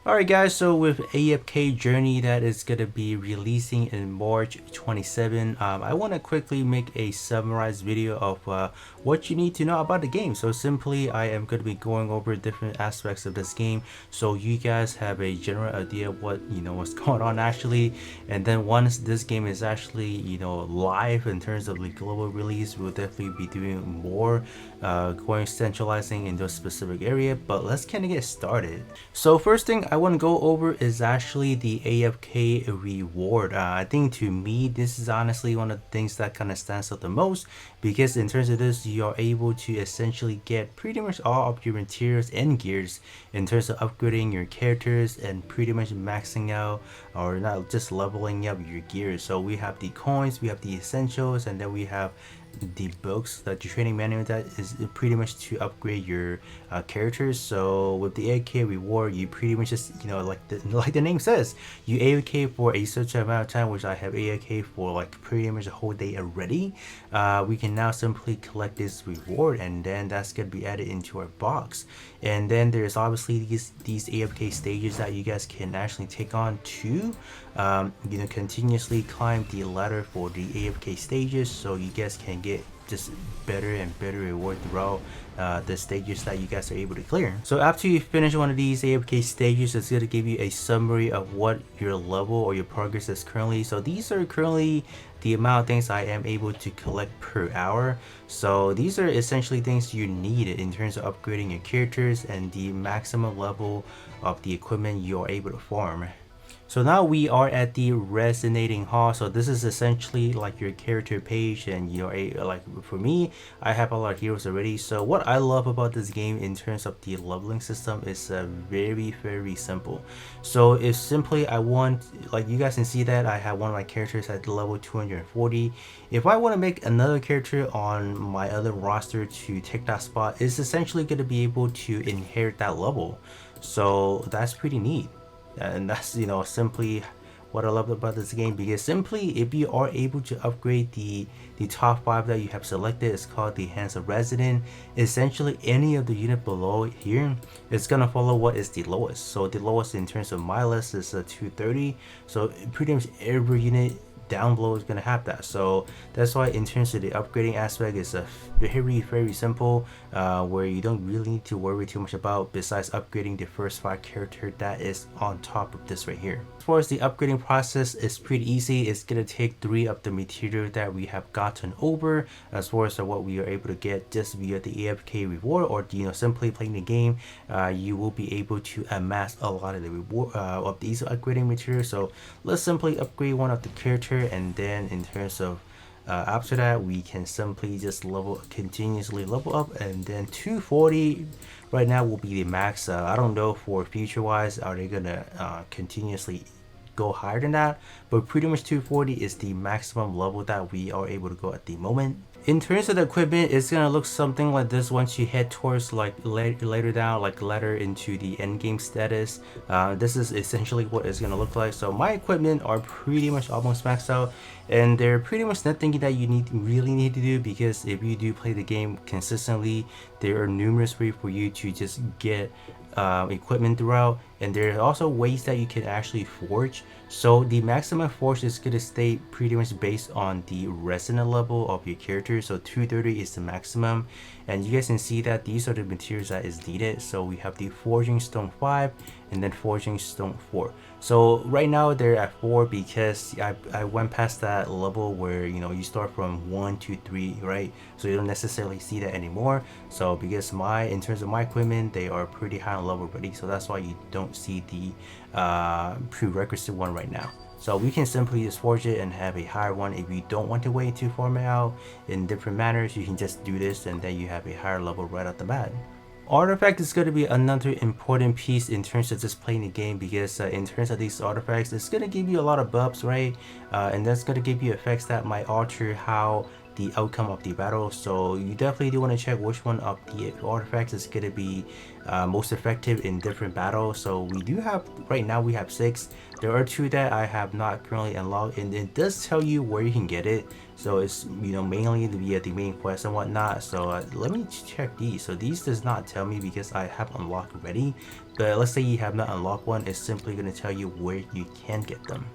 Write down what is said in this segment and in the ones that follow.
Alright guys, so with AFK Journey that is going to be releasing in March 27, I want to quickly make a summarized video of what you need to know about the game. So simply, I am going to be going over different aspects of this game so you guys have a general idea of what's going on actually. And then once this game is actually, live in terms of the global release, we'll definitely be doing more going centralizing in those specific area. But let's kind of get started. So first thing I want to go over is actually the AFK reward. I think to me this is honestly one of the things that kind of stands out the most, because in terms of this you are able to essentially get pretty much all of your materials and gears in terms of upgrading your characters and pretty much maxing out or not just leveling up your gears. So we have the coins, we have the essentials, and then we have the books, that the training manual, that is pretty much to upgrade your characters. So with the AFK reward, you pretty much just like the name says, you AFK for a certain amount of time, which I have AFK for like pretty much a whole day already. We can now simply collect this reward, and then that's gonna be added into our box. And then there's obviously these AFK stages that you guys can actually take on to continuously climb the ladder for the AFK stages, so you guys can get just better and better reward throughout the stages that you guys are able to clear. So after you finish one of these AFK stages, it's going to give you a summary of what your level or your progress is currently. So these are currently the amount of things I am able to collect per hour. So these are essentially things you need in terms of upgrading your characters and the maximum level of the equipment you are able to farm. So now we are at the resonating hall. So this is essentially like your character page, and like for me, I have a lot of heroes already. So what I love about this game in terms of the leveling system is very simple. So if simply I want, like you guys can see that I have one of my characters at level 240. If I want to make another character on my other roster to take that spot, it's essentially going to be able to inherit that level. So that's pretty neat. And that's simply what I love about this game, because simply if you are able to upgrade the top 5 that you have selected, it's called the Hands of Resident. Essentially any of the unit below here is gonna follow what is the lowest. So the lowest in terms of my list is 230. So pretty much every unit down below is gonna have that. So that's why in terms of the upgrading aspect, is a very simple, where you don't really need to worry too much about, besides upgrading the first 5 character that is on top of this right here. As far as the upgrading process, is pretty easy. It's gonna take 3 of the material that we have gotten over, as far as what we are able to get just via the AFK reward, or simply playing the game. You will be able to amass a lot of the reward of these upgrading materials. So let's simply upgrade one of the character, and then in terms of after that, we can simply just continuously level up, and then 240 right now will be the max. I don't know for future wise, are they gonna continuously go higher than that, but pretty much 240 is the maximum level that we are able to go at the moment. In terms of the equipment, it's gonna look something like this once you head towards like later down, like later into the end game status. This is essentially what it's gonna look like. So my equipment are pretty much almost maxed out, and they're pretty much nothing that you really need to do, because if you do play the game consistently, there are numerous ways for you to just get equipment throughout, and there are also ways that you can actually forge. So the maximum forge is going to stay pretty much based on the resonant level of your character. So 230 is the maximum, and you guys can see that these are the materials that is needed. So we have the forging stone 5 and then forging stone 4. So right now they're at 4 because I went past that level where you start from 1 to 3, right? So you don't necessarily see that anymore. So because in terms of my equipment, they are pretty high on level already, so that's why you don't see the prerequisite one right now. So we can simply just forge it and have a higher one. If you don't want to wait to form it out in different manners, you can just do this, and then you have a higher level right off the bat. Artifact is going to be another important piece in terms of just playing the game, because in terms of these artifacts, it's going to give you a lot of buffs, right? And that's going to give you effects that might alter how the outcome of the battle. So you definitely do want to check which one of the artifacts is going to be most effective in different battles. So we do have, right now we have 6. There are 2 that I have not currently unlocked, and it does tell you where you can get it. So it's, you know, mainly via the main quest and whatnot. So let me check these. So these does not tell me because I have unlocked already, but let's say you have not unlocked one, it's simply going to tell you where you can get them.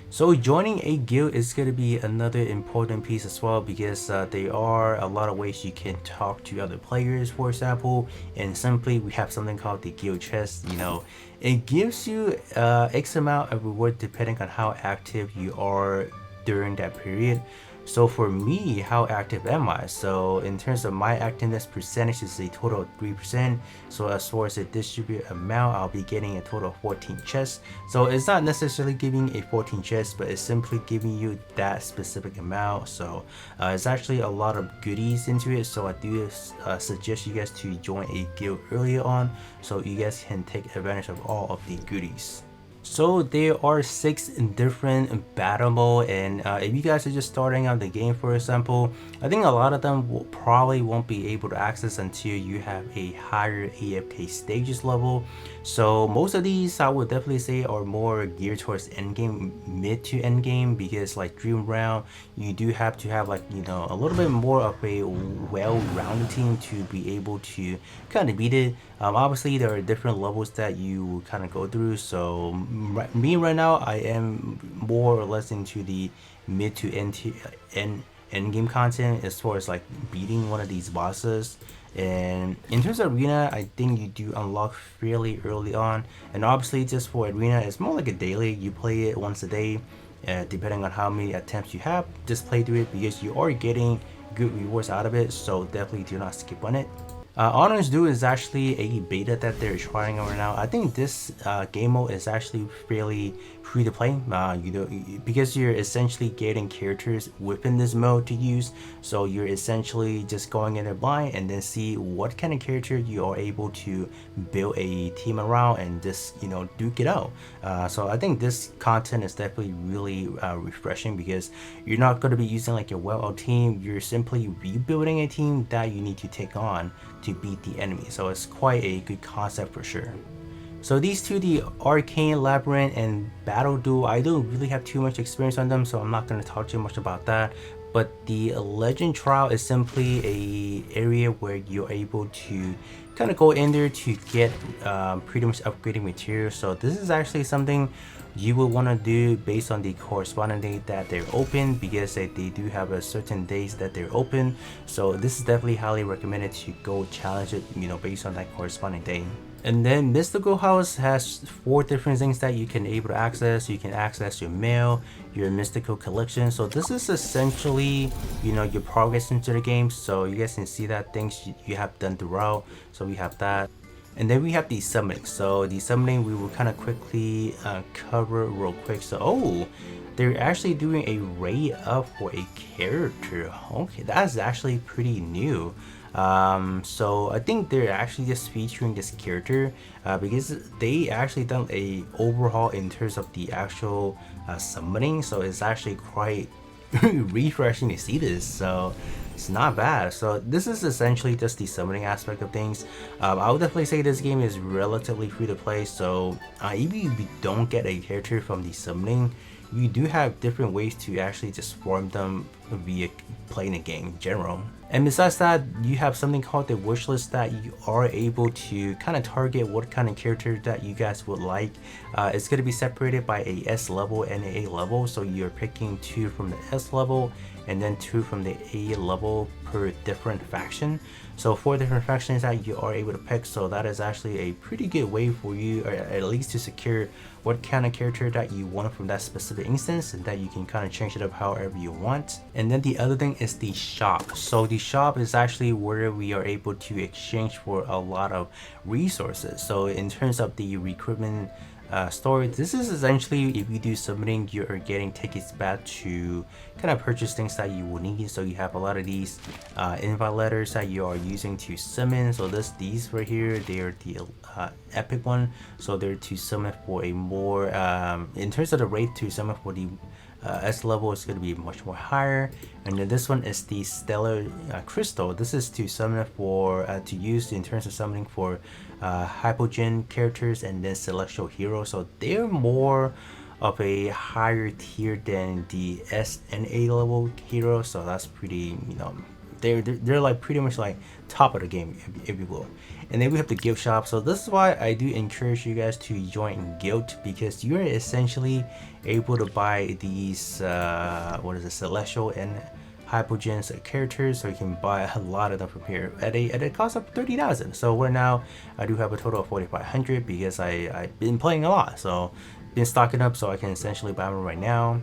So joining a guild is going to be another important piece as well, because there are a lot of ways you can talk to other players, for example, and simply we have something called the guild chest. You know, it gives you X amount of reward depending on how active you are during that period. So for me, how active am I? So in terms of my activeness percentage is a total of 3%. So as far as the distribute amount, I'll be getting a total of 14 chests. So it's not necessarily giving a 14 chests, but it's simply giving you that specific amount. So it's actually a lot of goodies into it. So I do suggest you guys to join a guild earlier on, so you guys can take advantage of all of the goodies. So there are 6 different battle mode, and if you guys are just starting out the game, for example, I think a lot of them probably won't be able to access until you have a higher AFK stages level. So most of these I would definitely say are more geared towards end game, mid to end game, because like Dream Round, you do have to have, like, you know, a little bit more of a well-rounded team to be able to kind of beat it. Obviously there are different levels that you kind of go through. So me right now, I am more or less into the mid to end game content as far as like beating one of these bosses. And in terms of arena, I think you do unlock fairly early on, and obviously just for arena, it's more like a daily. You play it once a day, depending on how many attempts you have. Just play through it because you are getting good rewards out of it, so definitely do not skip on it. Honors Due is actually a beta that they're trying right now. I think this game mode is actually fairly free to play. You know, because you're essentially getting characters within this mode to use. So you're essentially just going in there blind and then see what kind of character you are able to build a team around and just, you know, duke it out. So I think this content is definitely really refreshing, because you're not going to be using like a well-oiled team. You're simply rebuilding a team that you need to take on to beat the enemy. So it's quite a good concept for sure. So these two, the Arcane Labyrinth and Battle Duel, I don't really have too much experience on them, so I'm not going to talk too much about that. But the Legend Trial is simply a area where you're able to kind of go in there to get pretty much upgrading materials. So this is actually something you will want to do based on the corresponding date that they're open, because they do have a certain days that they're open. So this is definitely highly recommended to go challenge it, you know, based on that corresponding day. And then Mystical House has 4 different things that you can able to access. You can access your mail, your mystical collection. So this is essentially, you know, your progress into the game. So you guys can see that things you have done throughout. So we have that. And then we have the summoning. So the summoning we will kind of quickly cover real quick. So they're actually doing a raid up for a character. Okay, that's actually pretty new. So I think they're actually just featuring this character because they actually done a overhaul in terms of the actual summoning. So it's actually quite refreshing to see this. So it's not bad. So this is essentially just the summoning aspect of things. I would definitely say this game is relatively free to play. So even if you don't get a character from the summoning, you do have different ways to actually just farm them via playing the game in general. And besides that, you have something called the wish list that you are able to kind of target what kind of character that you guys would like. It's going to be separated by a S level and a A level. So you're picking 2 from the S level and then 2 from the A level per different faction. So 4 different factions that you are able to pick. So that is actually a pretty good way for you, or at least to secure what kind of character that you want from that specific instance, and that you can kind of change it up however you want. And then the other thing is the shop. So the shop is actually where we are able to exchange for a lot of resources. So in terms of the recruitment store, this is essentially, if you do summoning, you are getting tickets back to kind of purchase things that you will need. So you have a lot of these invite letters that you are using to summon. So these right here, they are the epic one. So they're to summon for a more in terms of the rate to summon for the S level is going to be much more higher. And then this one is the stellar crystal. This is to summon for to use in terms of summoning for hypogen characters and then celestial heroes. So they're more of a higher tier than the S and A level heroes. So that's pretty, you know, they're like pretty much like top of the game, if you will. And then we have the guild shop. So this is why I do encourage you guys to join guild, because you're essentially able to buy these what is it, celestial and hypogens characters, so you can buy a lot of them from here at a cost of 30,000. So we're now, I do have a total of 4,500 because I've been playing a lot, so been stocking up, so I can essentially buy them right now.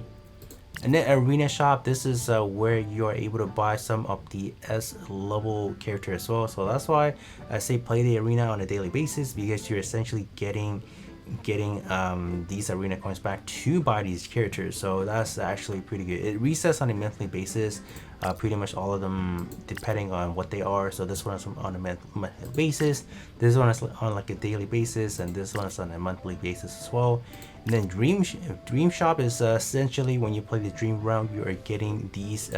And then arena shop, this is where you are able to buy some of the S level characters as well. So that's why I say play the arena on a daily basis, because you're essentially getting these arena coins back to buy these characters. So that's actually pretty good. It resets on a monthly basis, pretty much all of them depending on what they are. So this one is on a monthly basis, this one is on like a daily basis, and this one is on a monthly basis as well. And then dream shop is essentially when you play the dream round, you are getting these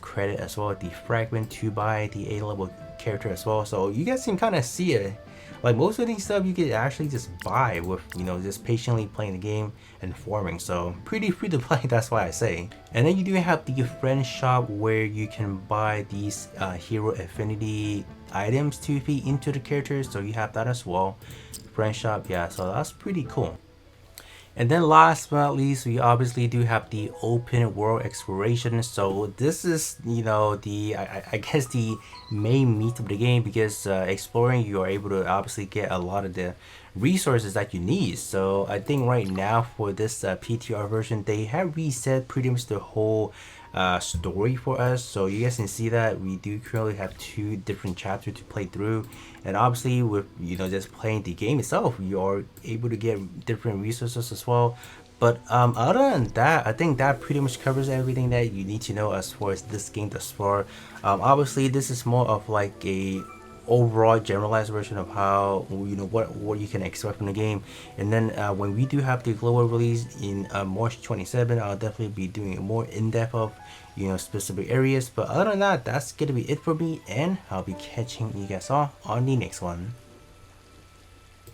credit as well, the fragment to buy the A level character as well. So you guys can kind of see it. Like most of these stuff you can actually just buy with, you know, just patiently playing the game and farming. So pretty free to play, that's why I say. And then you do have the friend shop where you can buy these hero affinity items to feed into the characters. So you have that as well. Friend shop, yeah, so that's pretty cool. And then last but not least, we obviously do have the open world exploration. So this is, you know, the I guess the main meat of the game, because exploring, you are able to obviously get a lot of the resources that you need. So I think right now for this PTR version, they have reset pretty much the whole story for us. So you guys can see that we do currently have 2 different chapters to play through, and obviously with, you know, just playing the game itself, you are able to get different resources as well. But other than that, I think that pretty much covers everything that you need to know as far as this game thus far. Obviously this is more of like a overall generalized version of how, you know, what you can expect from the game. And then when we do have the global release in March 27, I'll definitely be doing more in-depth of, you know, specific areas. But other than that, that's gonna be it for me, and I'll be catching you guys all on the next one.